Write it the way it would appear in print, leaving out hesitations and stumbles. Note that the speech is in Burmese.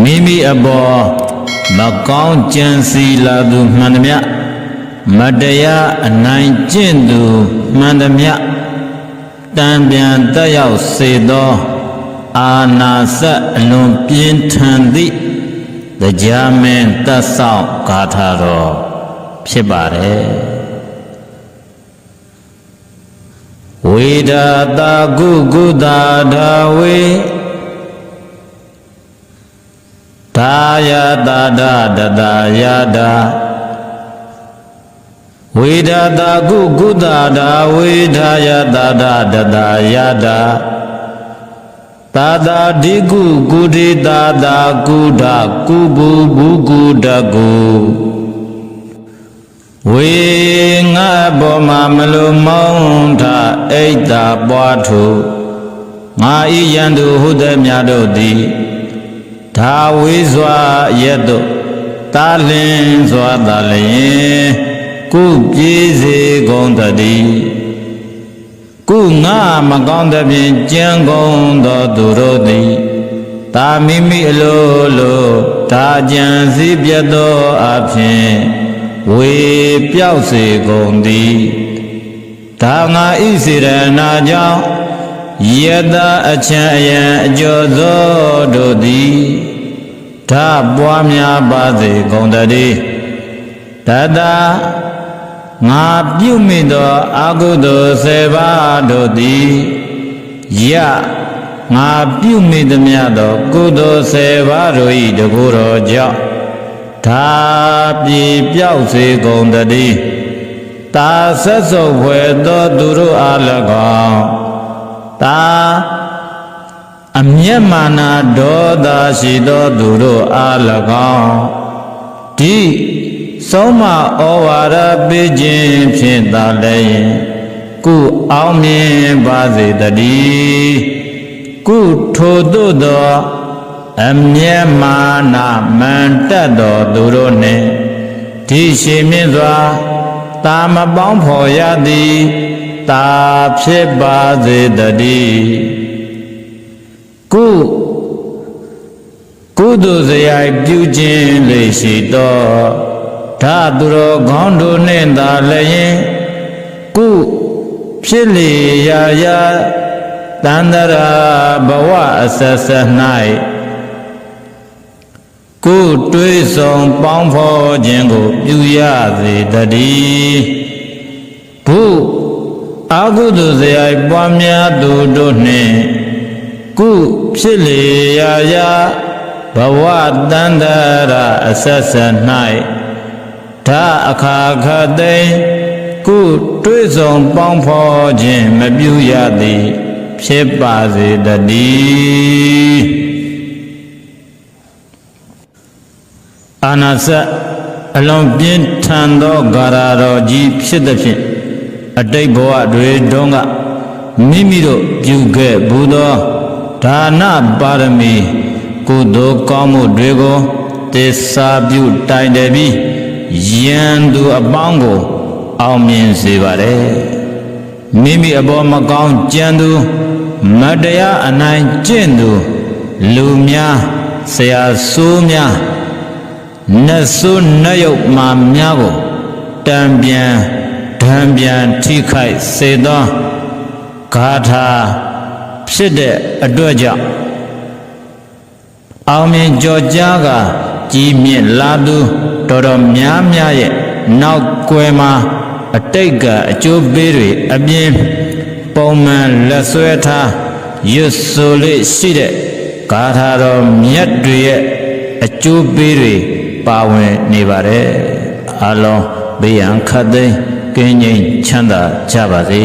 မိမိအပေါ်မကောင်းကြံစီလာသူမှန်သမျှမတရားအနိုင်ကျင့်သူမှန်သမျှတံပြန်တက်ရောက်စေသောအာနာစအလွန်ပြင်းထန်သည့်တရားမင်းတတ်ဆောင်ဂါထာတော်ဖြစ်ပါတယ်ဝေဒတာကုကုတာဒါဝေဒါယတာဒတတာယတာဝေဒတာကုကုတာဒါဝေဒါယတာဒတတာယတာသာသာဒီကုကုတိသာသာကုဒကုဘူဘူကုတကုဝေငါဘောမမလိုမောင်းထအိတ်တာပွားထုငါဤယံသူဟုသည်များတို့သည်ဒါဝေစွာရက်တို့တာလင်းစွာတာလျင်ကုပြေးစေကုန်တည်းကုငါမကောင်းသဖြင့်ကြံကုန်သောသူတို့သည်တာမိမိအလိုလိုဒါကြံစည်းပြတ်သောအဖြစ်ဝေပြောက်စေကုန်သည်ဒါငါဤစေရနာကြောင့်ယတအချံအယံအကျော်သောတို့သည်ဒါပွားများပါစေကုန်တည်းတတငါပြုမိသောအကုသိုလ်10ပါးတို့သည်ယငါပြုမိသမျှသောကုသိုလ်10ပါးတို့၏တကူတော်ကြောင့်ဒါပြေပြောက်စေကုန်တည်းတာဆက်စုပ်ဖွယ်သောသူတို့အား၎င်းတာအမျက်မာနဒေါသရှိသောသူတို့အား၎င်းဒီဆုံးမဩဝါဒပေးခြင်းဖြင့်သာလည်းကုအောင်မြင်ပါစေတည်းကုထိုသို့သောအမျက်မာနမန်တက်သောသူတို့နှင့်ဒီရှိမြင့်စွာတာမပေါင်းဖော်ရသည်တာဖြစ်ပါစေတည်းကုသိုလ်စရိုက်ပြုခြင်းလေရှိသောဒါသူတော်ကောင်းတို့နှင့်သာလည်းကုဖြစ်လေရာတန္တရာဘဝအဆက်ဆက်၌ကုတွေးဆောင်ပေါင်းဖော်ခြင်းကိုပြုရစေတည်းဘုအကုသိုလ်စရိုက်ပွားများသူတို့နှင့်ကုဖြစ်လေရာဘဝတန္တရာအဆက်ဆက်၌ဒါအခါခသိကုတွေးဆောင်ပေါင်းဖော်ခြင်းမပြုရသည်ဖြစ်ပါစေတည်းအာနာစအလွန်ပြင်းထန်သောဂါရတော်ကြီးဖြစ်သည်ဖြင့်အတိတ်ဘဝတွေတုန်းကမိမိတို့ပြုခဲ့ဘူးသောဒါနပါရမီကုသိုလ်ကောင်းမှုတွေကိုသစ္စာပြုတိုင်တယ်ပြီးယံသူအပေါင်းကိုအောင်မြင်စေပါတယ်မိမိအပေါ်မကောင်းကြံသူမတရားအနိုင်ကျင့်သူလူများဆရာဆိုးများနတ်ဆိုးနတ်ယုတ်မာများကိုတံပြန်ဓံပြန်ထိခိုက်စေသောဂါထာဖြစ်တဲ့အတွက်ကြောင့်အောင်မြင်ကြော်ကြားကကြီးမြင့်လာသူတော်များများရဲ့နောက်ကွယ်မှာအတိတ်ကအကျိုးပေးတွေအပြင်ပုံမှန်လက်ဆွဲထားရွတ်ဆိုလေးရှိတဲ့ဂါထာတော်မြတ်တွေရဲ့အကျိုးပေးတွေပါဝင်နေပါတယ်အလုံးဘေးရန်ခတ်သိမ်းကင်းငြိမ်းချမ်းသာကြပါစေ